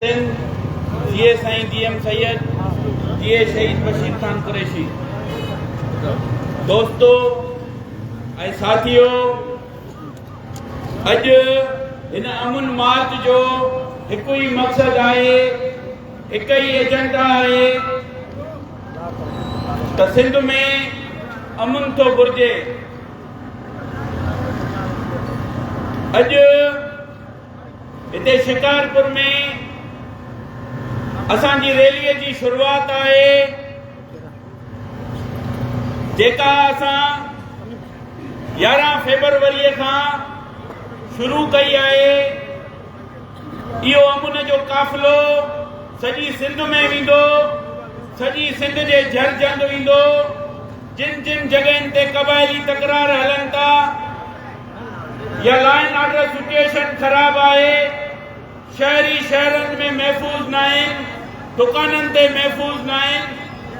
जीए साईं डीएम सैयद, जीए शहीद बशीर खान कुरैशी। दोस्तों ऐं साथियों, अज इन अमन मार्च जो एक ही मकसद है, एक ही एजेंडा है तो सिंध में अमन तो घुर्जे। अज इतने शिकारपुर में असांजी रैली की शुरुआत है, जेका असां 11 फरवरी का शुरू कई है। यो अमुन जो काफ़िलो सजी सिंध में विंदो, सजी सिंध के झरझंद विंदो। जिन जिन जगहन ते कबायली तकरार हलन था या लाइन ऑर्डर सिचुएशन खराब है, शहरी शहरन में महफूज ना, दुकानन ते महफूज ना,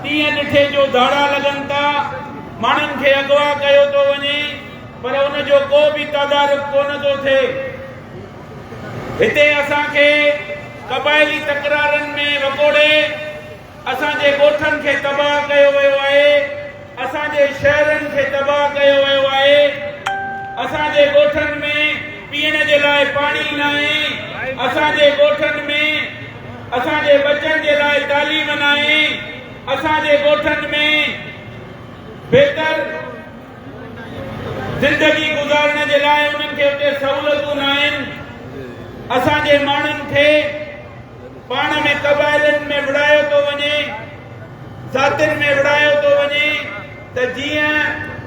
तीअं ॾिठे जो धाड़ा लगन था, माण्हुनि खे अगवा कयो तो वञे, पर उन जो को भी तदारुक कोन थो थिए। हिते असांखे कबायली तकरारन में वकोड़े असांजे ॻोठनि खे तबाह कयो वियो आहे, असांजे शहरन खे तबाह कयो वियो आहे। असांजे ॻोठनि में पीअण जे लाइ पाणी न आहे, असांजे ॻोठनि में असांजे बच्चन जे लाइ तालीम न आहे, असांजे ॻोठनि में बेहतर जिंदगी गुजारण जे लाइ उन्हनि खे उते सहूलियतूं न आहिनि। असांजे माण्हुनि खे पाण में कबाइलनि में विड़ायो थो वञे, ज़ातियुनि में विड़ायो थो वञे त जीअं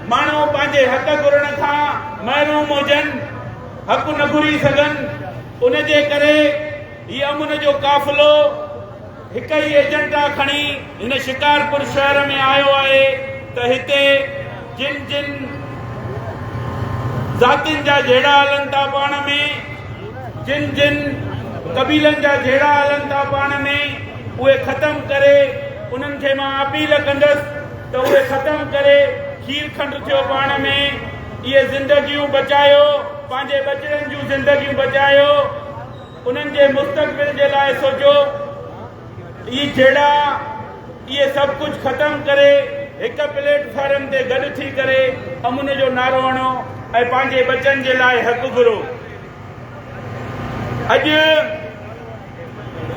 माण्हू पंहिंजे हक़ घुरण खां महरूम हुजनि, हक़ न घुरी सघनि। उन जे करे हीअ अमुन जो काफ़िलो हिक ही एजेंडा खणी हिन शिकारपुर शहर में आयो आहे त हिते जिन जिन ज़ातियुनि जा झेड़ा हलन था पाण में, जिन जिन कबीलनि जा झेड़ा हलन था पाण में, उहे ख़त्म करे। उन्हनि खे मां अपील कंदसि त उहे ख़त्म करे खीर खंड थियो पाण में। इहे ज़िंदगियूं बचायो, पंहिंजे बचड़नि जूं ज़िंदगियूं बचायो, उन्हनि जे मुस्तक़बिल जे लाइ सोचो। इहे झेड़ा इहे सभु कुझु ख़त्म करे हिक प्लेटफॉर्म ते गॾु थी करे अमुन जो नारो हणो ऐं पंहिंजे बचनि जे लाइ हक़ घुरो। अॼु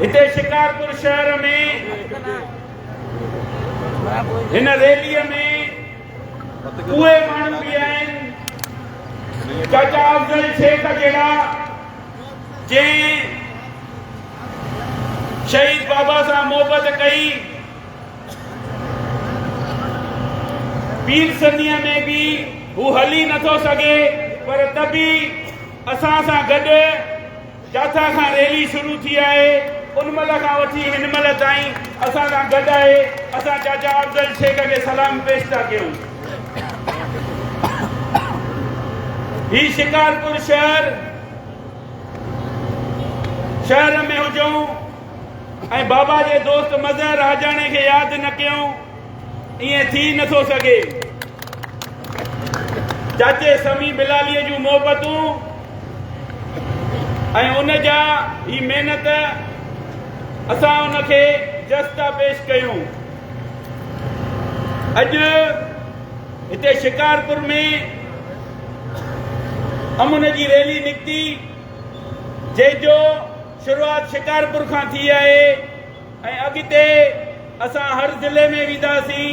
हिते शिकारपुर शहर में हिन रैलीअ में उहे माण्हू बि आहिनि, चाचा अफजल शेख जहिड़ा, जंहिं शहीद बाबा सां मोहबत कई। पीर सनीअ में भी हू हली नथो सघे, पर त बि असां सां गॾु जाथा खां रैली शुरू थी आहे, उन महिल खां वठी हिन महिल ताईं असां सां गॾु आहे। असां चाचा अफजल शेख खे सलाम पेश था कयूं। ही शिकारपुर शहर में हुजूं ऐं बाबा जे दोस्त मज़हर हाजाणे खे यादि न कयूं, ईअं थी नथो सघे। चाचे समी बिलालीअ जूं मोहबतूं ऐं उन जा ही महिनत असां उनखे जस्ता पेश कयूं। अॼु हिते शिकारपुर में अमुन जी रैली निकिती, जंहिंजो शुरुआत शिकारपुर खां थी आहे ऐं अॻिते असां हर ज़िले में वेंदासीं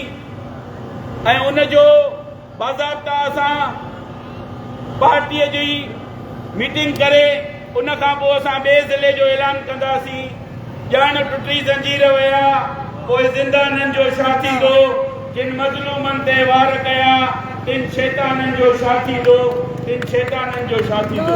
ऐं उन जो बाज़ाब्ता असां पार्टीअ जी मीटिंग करे उन खां पोइ असां ॿिए ज़िले जो ऐलान कंदासीं। ॼाण टुटी ज़ंजीर विया, पोइ ज़िंदाननि जो छा थींदो, जिन मज़लूमनि ते वार कया, इन शैताननि जो छा थींदो, इन शैताननि जो छा थींदो।